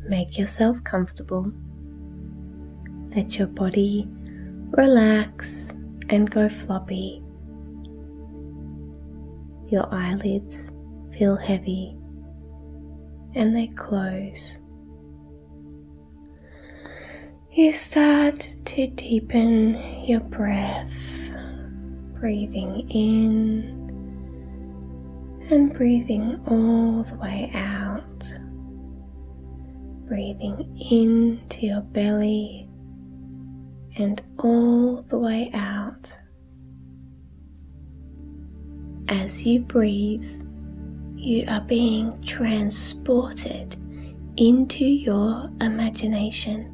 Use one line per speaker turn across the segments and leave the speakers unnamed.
Make yourself comfortable. Let your body relax and go floppy. Your eyelids feel heavy and they close. You start to deepen your breath, breathing in and breathing all the way out. Breathing into your belly and all the way out. As you breathe, you are being transported into your imagination.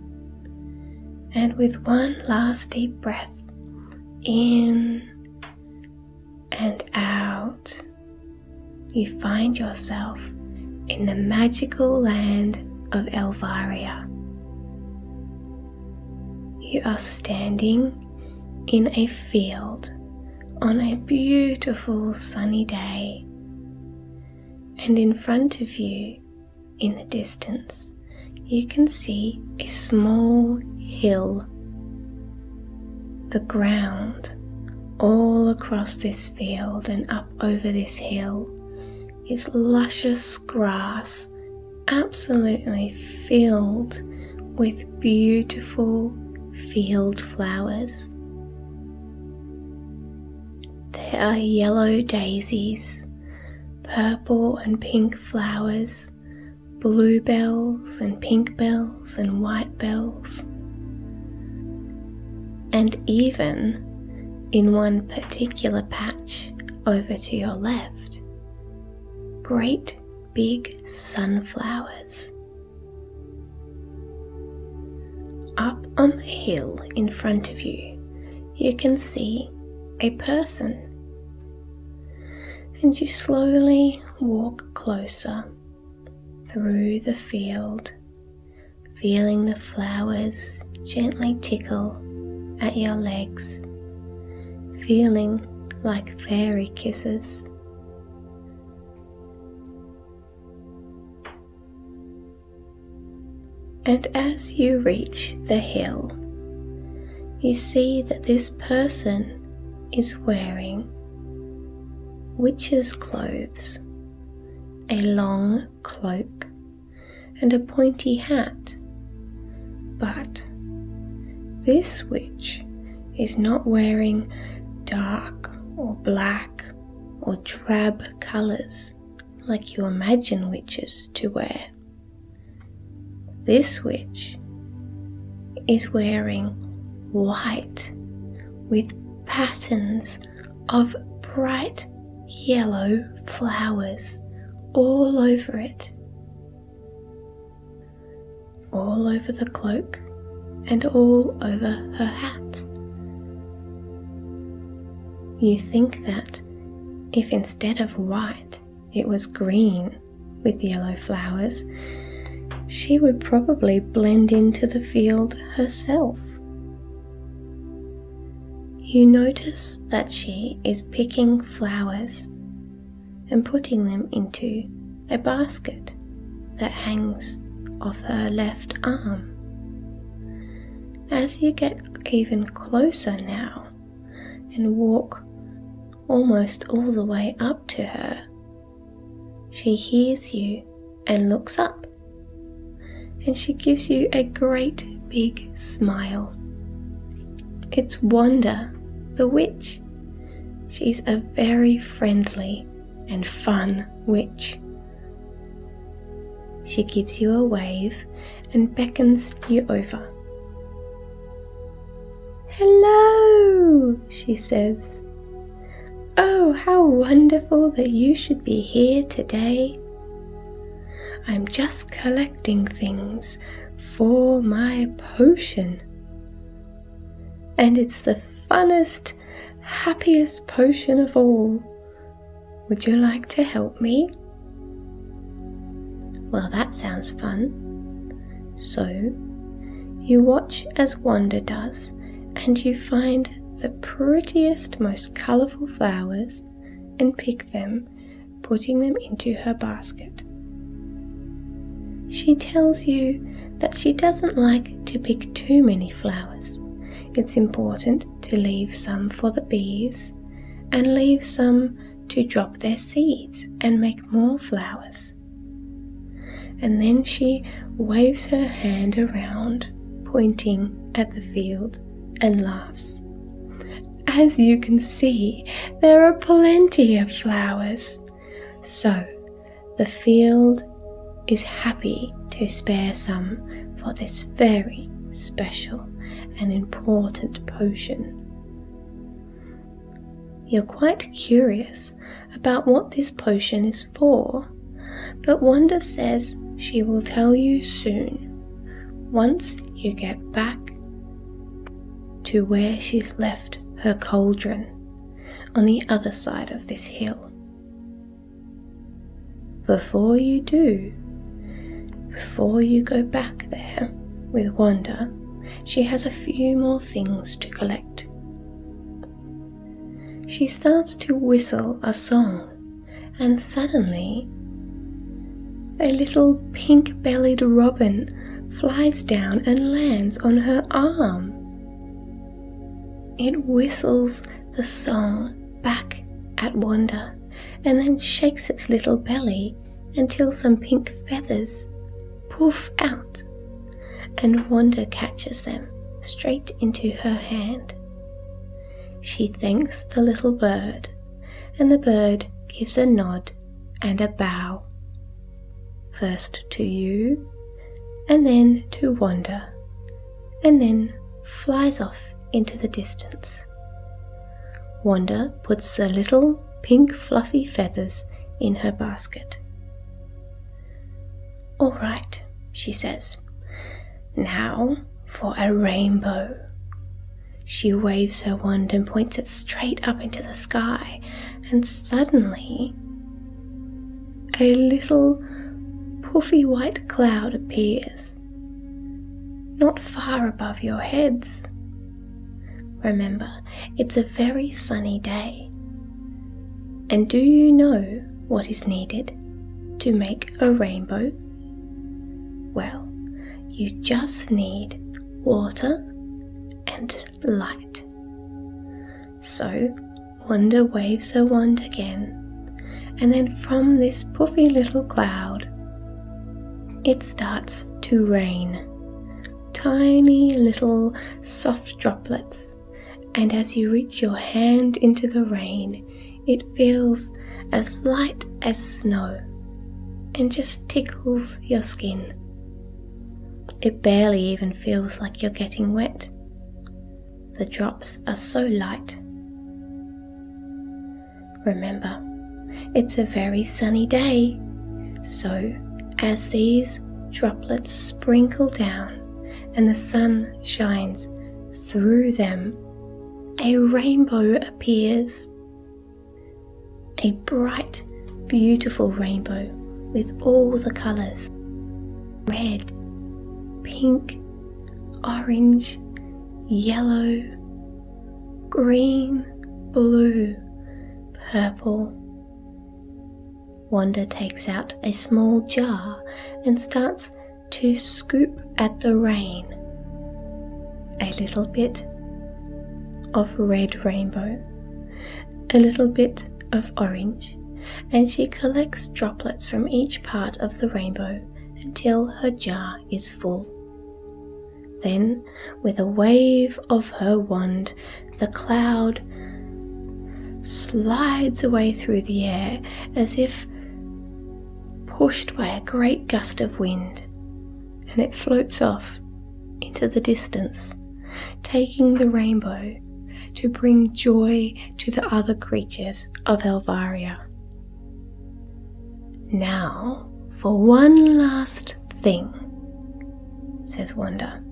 And with one last deep breath, in and out, you find yourself in the magical land of Elvaria. You are standing in a field on a beautiful sunny day, and in front of you, in the distance, you can see a small hill. The ground all across this field and up over this hill is luscious grass, absolutely filled with beautiful field flowers. There are yellow daisies, purple and pink flowers, bluebells and pink bells and white bells. And even in one particular patch over to your left, great big sunflowers. Up on the hill in front of you, you can see a person, and you slowly walk closer through the field, feeling the flowers gently tickle at your legs, feeling like fairy kisses. And as you reach the hill, you see that this person is wearing witch's clothes, a long cloak and a pointy hat. But this witch is not wearing dark or black or drab colours like you imagine witches to wear. This witch is wearing white with patterns of bright yellow flowers all over it, all over the cloak and all over her hat. You think that if instead of white it was green with yellow flowers, she would probably blend into the field herself. You notice that she is picking flowers and putting them into a basket that hangs off her left arm. As you get even closer now and walk almost all the way up to her, she hears you and looks up, and she gives you a great big smile. It's Wanda the Witch. She's a very friendly and fun witch. She gives you a wave and beckons you over. "Hello," she says. "Oh, how wonderful that you should be here today. I'm just collecting things for my potion. And it's the funnest, happiest potion of all. Would you like to help me?" Well, that sounds fun. So, you watch as Wanda does, and you find the prettiest, most colourful flowers and pick them, putting them into her basket. she tells you that she doesn't like to pick too many flowers. It's important to leave some for the bees and leave some to drop their seeds and make more flowers. And then she waves her hand around, pointing at the field, and laughs. As you can see, there are plenty of flowers. So, the field is happy to spare some for this very special and important potion. You're quite curious about what this potion is for, but Wanda says she will tell you soon, once you get back to where she's left her cauldron on the other side of this hill. Before you do, before you go back there with Wanda, she has a few more things to collect. She starts to whistle a song, and suddenly a little pink-bellied robin flies down and lands on her arm. It whistles the song back at Wanda and then shakes its little belly until some pink feathers poof out, and Wanda catches them straight into her hand. She thanks the little bird, and the bird gives a nod and a bow, first to you, and then to Wanda, and then flies off into the distance. Wanda puts the little pink fluffy feathers in her basket. "All right," she says. "Now for a rainbow." She waves her wand and points it straight up into the sky, and suddenly a little puffy white cloud appears, not far above your heads. Remember, it's a very sunny day. And do you know what is needed to make a rainbow? Well, you just need water and light. So Wanda waves her wand again, and then from this puffy little cloud, it starts to rain. Tiny little soft droplets, and as you reach your hand into the rain, it feels as light as snow and just tickles your skin. It barely even feels like you're getting wet. The drops are so light. Remember, it's a very sunny day, so as these droplets sprinkle down and the sun shines through them, a rainbow appears. A bright, beautiful rainbow with all the colours: red, pink, orange, yellow, green, blue, purple. Wanda takes out a small jar and starts to scoop at the rain. A little bit of red rainbow, a little bit of orange, and she collects droplets from each part of the rainbow until her jar is full. Then, with a wave of her wand, the cloud slides away through the air as if pushed by a great gust of wind, and it floats off into the distance, taking the rainbow to bring joy to the other creatures of Elvaria. "Now for one last thing," says Wanda,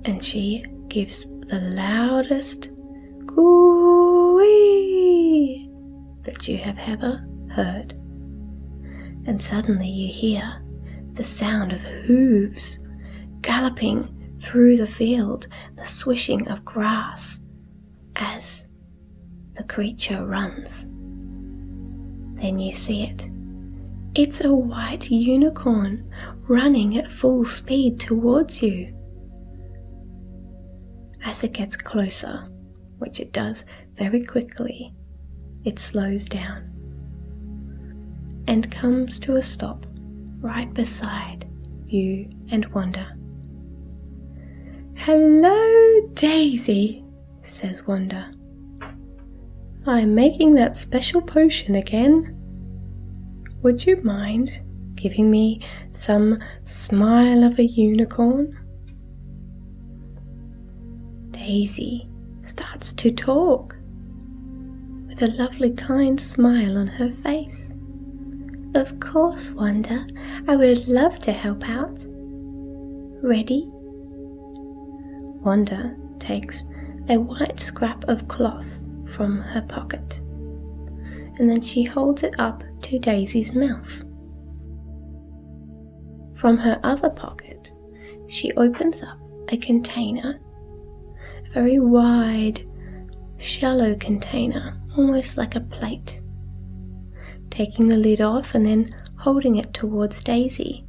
and she gives the loudest coo-ee that you have ever heard. And suddenly you hear the sound of hooves galloping through the field, the swishing of grass as the creature runs. Then you see it, It's a white unicorn running at full speed towards you. As it gets closer, which it does very quickly, it slows down and comes to a stop right beside you and Wanda. "Hello, Daisy," says Wanda. "I'm making that special potion again. Would you mind giving me some smile of a unicorn?" Daisy starts to talk with a lovely kind smile on her face. "Of course, Wanda, I would love to help out. Ready?" Wanda takes a white scrap of cloth from her pocket, and then she holds it up to Daisy's mouth. From her other pocket, she opens up a container, a very wide, shallow container, almost like a plate. Taking the lid off and then holding it towards Daisy.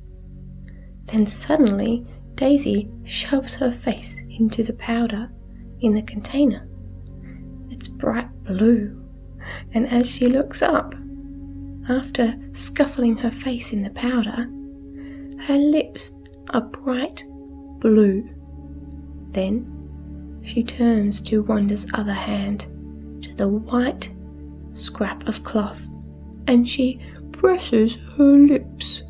Then suddenly, Daisy shoves her face into the powder in the container. It's bright blue, and as she looks up, after scuffling her face in the powder, her lips are bright blue. Then she turns to Wanda's other hand, to the white scrap of cloth, and she presses her lips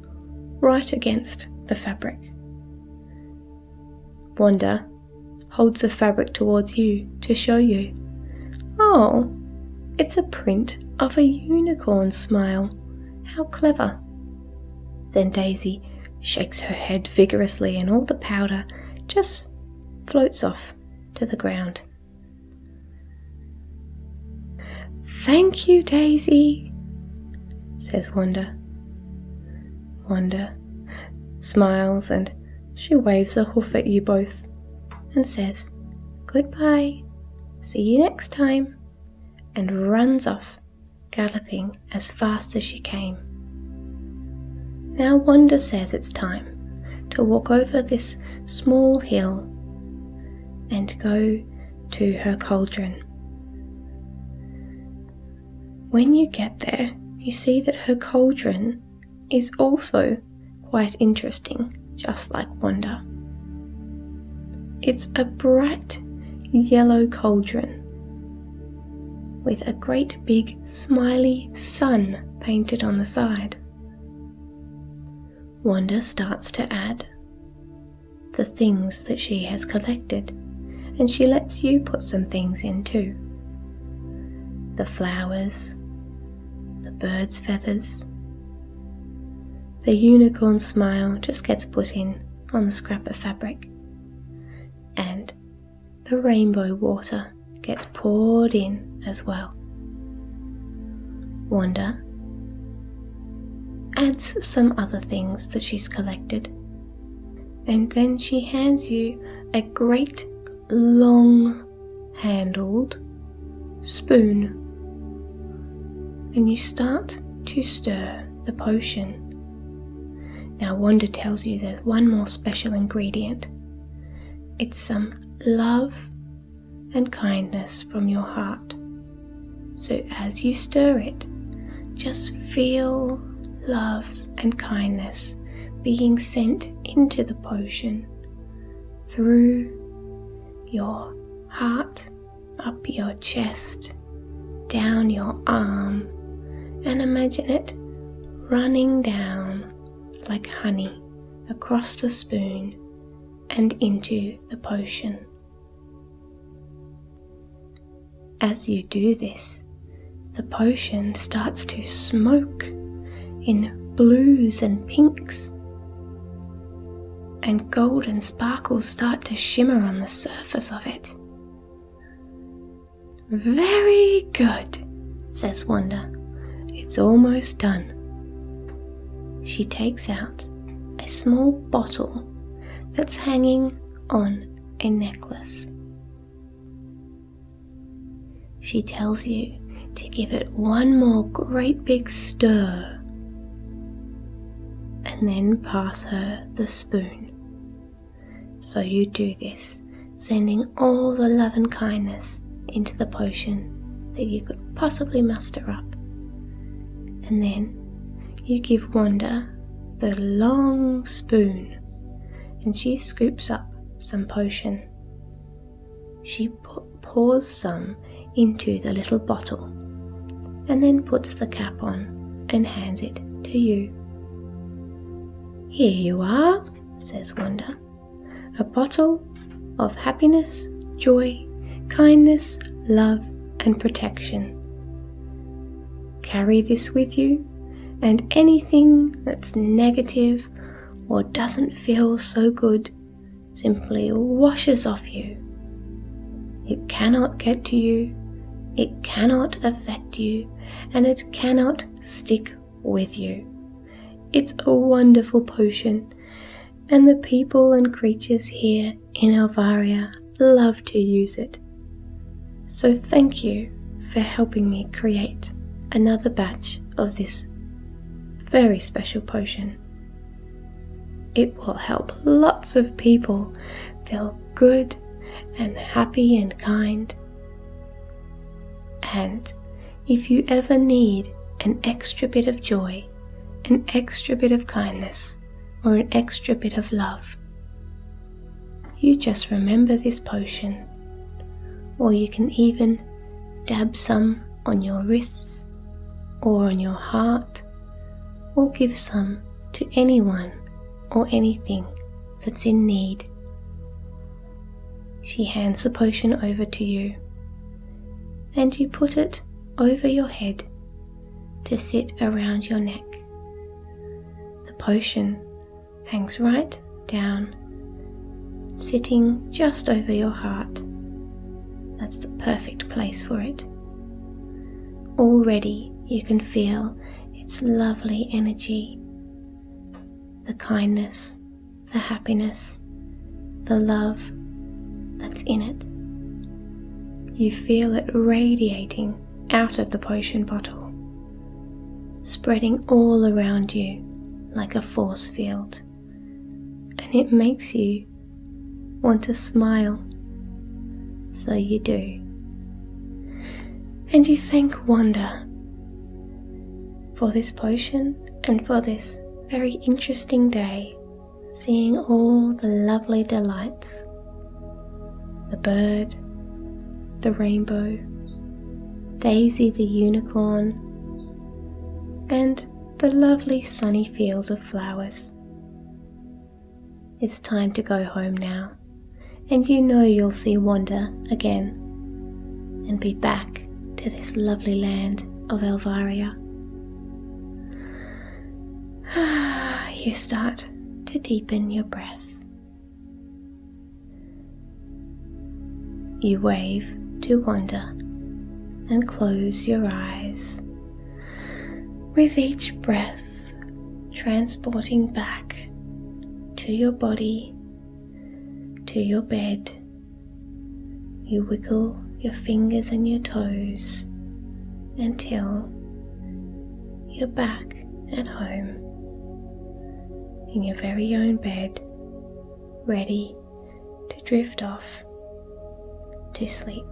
right against the fabric. Wanda holds the fabric towards you to show you. "Oh, it's a print of a unicorn smile. How clever." Then Daisy shakes her head vigorously and all the powder just floats off to the ground. "Thank you, Daisy," says Wanda. Wanda smiles and she waves a hoof at you both and says, "Goodbye, see you next time," and runs off, galloping as fast as she came. Now Wanda says it's time to walk over this small hill and go to her cauldron. When you get there, you see that her cauldron is also quite interesting, just like Wanda. It's a bright yellow cauldron with a great big smiley sun painted on the side. Wanda starts to add the things that she has collected, and she lets you put some things in too. The flowers, the bird's feathers, the unicorn smile just gets put in on the scrap of fabric, and the rainbow water gets poured in as well. Wanda adds some other things that she's collected, and then she hands you a great long-handled spoon, and you start to stir the potion. Now Wanda tells you there's one more special ingredient. It's some love and kindness from your heart. So as you stir it, just feel love and kindness being sent into the potion through your heart, up your chest, down your arm, and imagine it running down like honey across the spoon and into the potion. As you do this, the potion starts to smoke in blues and pinks, and golden sparkles start to shimmer on the surface of it. "Very good," says Wanda. "It's almost done." She takes out a small bottle that's hanging on a necklace. She tells you to give it one more great big stir, and then pass her the spoon. So you do this, sending all the love and kindness into the potion that you could possibly muster up. And then you give Wanda the long spoon, and she scoops up some potion. She pours some into the little bottle, and then puts the cap on and hands it to you. Here you are, says Wanda, a bottle of happiness, joy, kindness, love, and protection. Carry this with you, and anything that's negative or doesn't feel so good simply washes off you. It cannot get to you, it cannot affect you, and it cannot stick with you. It's a wonderful potion, and the people and creatures here in Elvaria love to use it. So thank you for helping me create another batch of this very special potion. It will help lots of people feel good and happy and kind. And if you ever need an extra bit of joy, an extra bit of kindness, or an extra bit of love, you just remember this potion, or you can even dab some on your wrists or on your heart, or give some to anyone or anything that's in need. She hands the potion over to you, and you put it over your head to sit around your neck. The potion hangs right down, sitting just over your heart. That's the perfect place for it. Already you can feel its lovely energy, the kindness, the happiness, the love that's in it. You feel it radiating out of the potion bottle, spreading all around you like a force field, and it makes you want to smile. So you do. And you thank Wanda for this potion and for this very interesting day, seeing all the lovely delights, the bird, the rainbow, Daisy the unicorn, and the lovely sunny fields of flowers. It's time to go home now, and you know you'll see Wanda again and be back to this lovely land of Elvaria. You start to deepen your breath. You wave to Wanda and close your eyes, with each breath transporting back to your body, to your bed. You wiggle your fingers and your toes until you're back at home in your very own bed, ready to drift off to sleep.